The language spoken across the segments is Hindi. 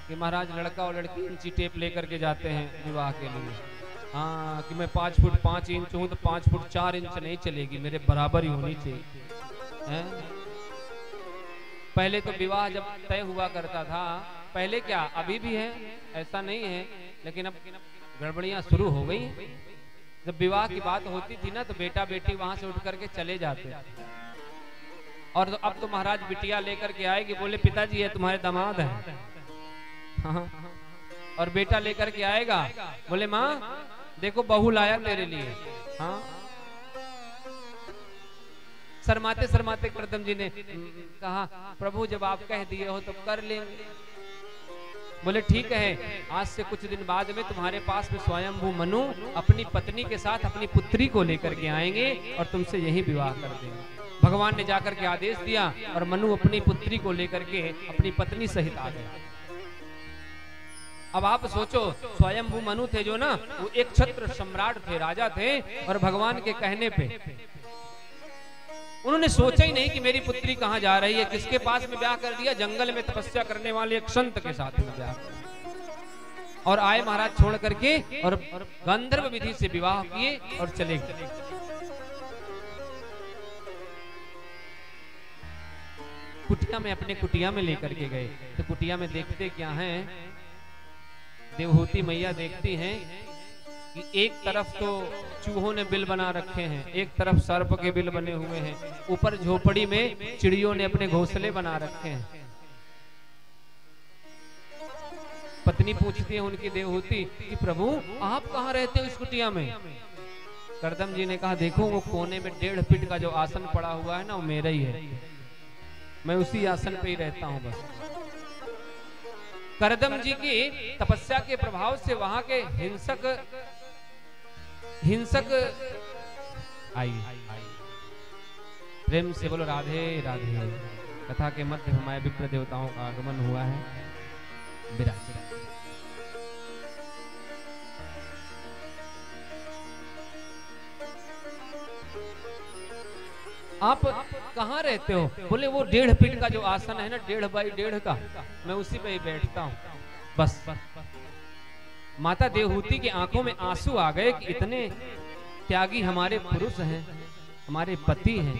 कि महाराज लड़का और लड़की इंची टेप लेकर के जाते हैं विवाह के लिए। हाँ कि मैं 5 फुट 5 इंच हूँ तो 5 फुट 4 इंच नहीं चलेगी, मेरे बराबर ही होनी चाहिए है? पहले तो विवाह जब तय हुआ करता था, पहले क्या अभी भी है ऐसा नहीं है, लेकिन अब गड़बड़ियां शुरू हो गई। जब विवाह की बात होती थी ना तो बेटा बेटी वहां से उठ करके चले जाते, और तो अब तो महाराज बिटिया लेकर के आएगी, बोले पिताजी ये तुम्हारे दामाद है। हाँ। और बेटा लेकर के आएगा, बोले माँ देखो बहू लाया तेरे लिए। हाँ। शर्माते शर्माते करदम जी ने कहा प्रभु जब आप कह दिए हो तो कर लेंगे। बोले ठीक है, आज से कुछ दिन बाद में तुम्हारे पास में स्वयंभू मनु अपनी पत्नी के साथ अपनी पुत्री को लेकर के आएंगे और तुमसे यही विवाह कर देंगे। भगवान ने जाकर के आदेश दिया और मनु अपनी पुत्री को लेकर के अपनी पत्नी सहित आ गया। अब आप सोचो, स्वयंभू मनु थे जो ना, वो एक छत्र सम्राट थे, राजा थे, और भगवान के कहने पे उन्होंने सोचा ही नहीं कि मेरी पुत्री कहां जा रही है, किसके पास में ब्याह कर दिया, जंगल में तपस्या करने वाले एक संत के साथ में ब्याह कर, और आए महाराज छोड़ करके और गंधर्व विधि से विवाह किए और चले गए। कुटिया में, अपने कुटिया में लेकर के गए तो कुटिया में देखते क्या है, देवहूति मैया देखती हैं कि एक तरफ तो चूहों ने बिल बना रखे हैं, एक तरफ सर्प के बिल बने हुए हैं, ऊपर झोपड़ी में चिड़ियों ने अपने घोंसले बना रखे हैं। पत्नी पूछती है उनकी देवहूति कि प्रभु आप कहाँ रहते हो इस कुटिया में? करदम जी ने कहा देखो वो कोने में 1.5 फीट का जो आसन पड़ा हुआ है ना, वो मेरा ही है, मैं उसी आसन पे ही रहता हूं बस। करदम जी की तपस्या के प्रभाव से वहां के हिंसक आइए प्रेम से बोलो राधे राधे। कथा के मध्य हमारे विप्र देवताओं का आगमन हुआ है, विराज। आप कहाँ रहते हो? बोले वो 1.5 फीट का जो आसन है ना, 1.5 बाई 1.5 का, मैं उसी पे ही बैठता हूँ बस। माता देवहूति की आंखों में आंसू आ गए कि इतने त्यागी हमारे पुरुष हैं, हमारे पति हैं।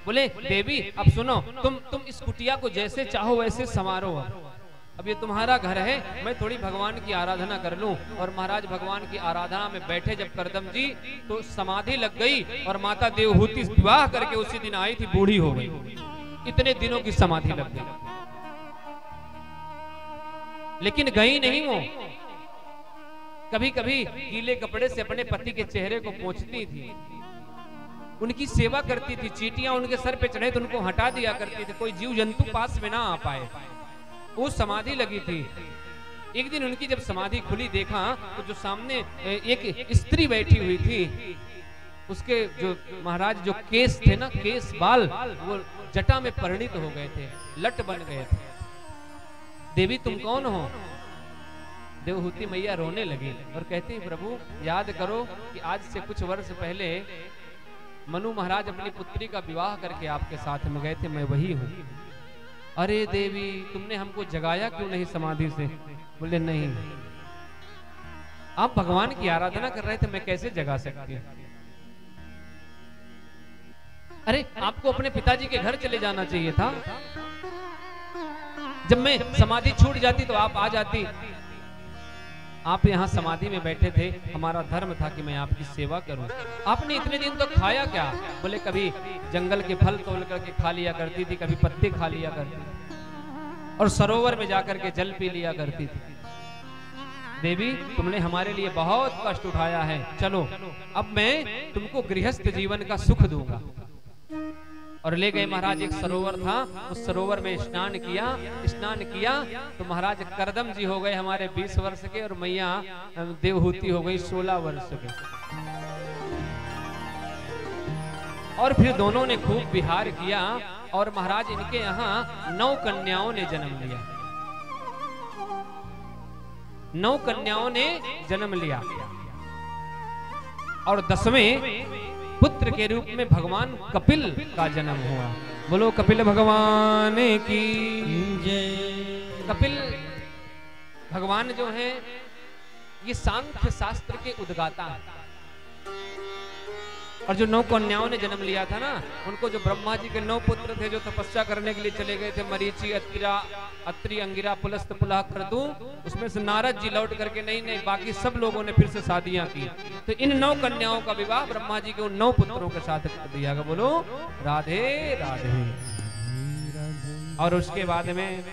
बोले देवी अब सुनो, तुम इस कुटिया को जैसे चाहो वैसे संवारो। अब ये तुम्हारा घर है, मैं थोड़ी भगवान की आराधना कर लूं। और महाराज भगवान की आराधना में बैठे जब करदम जी, तो समाधि लग गई और माता देवहूति विवाह करके उसी दिन आई थी, बूढ़ी हो गई, इतने दिनों की समाधि लग गई। लेकिन गई नहीं वो, कभी कभी गीले कपड़े से अपने पति के चेहरे को पोंछती थी, उनकी सेवा करती थी, चींटियां उनके सर पे चढ़े तो उनको हटा दिया करती थी, कोई जीव जंतु पास में ना आ पाए। वो समाधि लगी थी। एक दिन उनकी जब समाधि खुली, देखा तो जो सामने एक स्त्री बैठी हुई थी, उसके जो महाराज जो केस थे ना, केस बाल वो जटा में परिणित हो गए थे, लट बन गए थे। देवी तुम कौन हो? देवहूति मैया रोने लगी और कहती प्रभु याद करो कि आज से कुछ वर्ष पहले मनु महाराज अपनी पुत्री का विवाह करके आपके साथ में गए थे, मैं वही हूँ। अरे देवी तुमने हमको जगाया क्यों नहीं समाधि से? बोले नहीं, आप भगवान की आराधना कर रहे थे, मैं कैसे जगा सकती हूँ? अरे आपको अपने पिताजी के घर चले जाना चाहिए था, जब मैं समाधि छूट जाती तो आप आ जाती। आप यहाँ समाधि में बैठे थे, हमारा धर्म था कि मैं आपकी सेवा करूं। आपने इतने दिन तो खाया क्या? बोले कभी जंगल के फल तोड़ करके खा लिया करती थी, कभी पत्ते खा लिया करती थी, और सरोवर में जाकर के जल पी लिया करती थी। देवी तुमने हमारे लिए बहुत कष्ट उठाया है, चलो अब मैं तुमको गृहस्थ जीवन का सुख दूंगा। और ले गए महाराज, एक सरोवर था, उस सरोवर में स्नान किया तो महाराज करदम जी हो गए हमारे 20 वर्ष के, और मैया देवहूति हो गई 16 वर्ष के। और फिर दोनों ने खूब विहार किया, और महाराज इनके यहाँ 9 कन्याओं ने जन्म लिया। 9 कन्याओं ने जन्म लिया, और 10वें पुत्र के रूप में भगवान कपिल का जन्म हुआ। बोलो कपिल भगवान की जय। कपिल भगवान जो है ये सांख्य शास्त्र के उद्गाता हैं। और जो 9 कन्याओं ने जन्म लिया था ना, उनको जो ब्रह्मा जी के 9 पुत्र थे जो तपस्या करने के लिए चले गए थे, मरीचि, अत्रि, अंगिरा, पुलस्त, पुलह, क्रतु, उसमें से नारद जी लौट करके नहीं बाकी सब लोगों ने फिर से शादियां की। तो इन 9 कन्याओं का विवाह ब्रह्मा जी के उन 9 पुत्रों के साथ कर दिया गया। बोलो राधे राधे। और उसके बाद में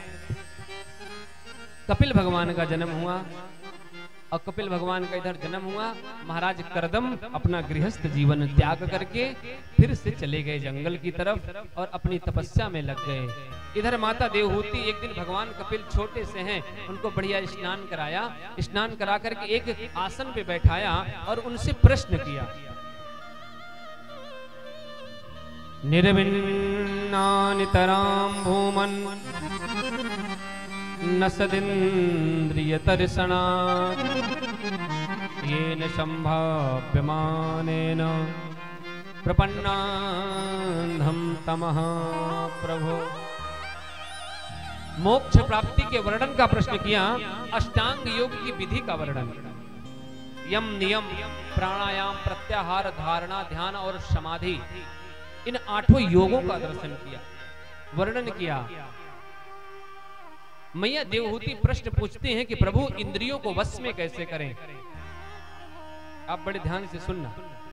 कपिल भगवान का जन्म हुआ। और कपिल भगवान का इधर जन्म हुआ। महाराज करदम अपना गृहस्थ जीवन त्याग करके फिर से चले गए जंगल की तरफ और अपनी तपस्या में लग गए। इधर माता देवहूति एक दिन भगवान कपिल छोटे से हैं, उनको बढ़िया स्नान कराया। स्नान करा करके एक आसन पे बैठाया और उनसे प्रश्न किया। निर्विन्नानितरां भूमन् न सदिन्द्रियतर्षणा येन सम्भाव्यमानेन प्रपन्नान्धं तमः प्रभो। मोक्ष प्राप्ति के वर्णन का प्रश्न किया। अष्टांग योग की विधि का वर्णन, यम, नियम, प्राणायाम, प्रत्याहार, धारणा, ध्यान और समाधि, इन 8 योगों का दर्शन किया, वर्णन किया। मैया देवहूति प्रश्न पूछते हैं कि प्रभु इंद्रियों को वश में कैसे करें। आप बड़े ध्यान से सुनना।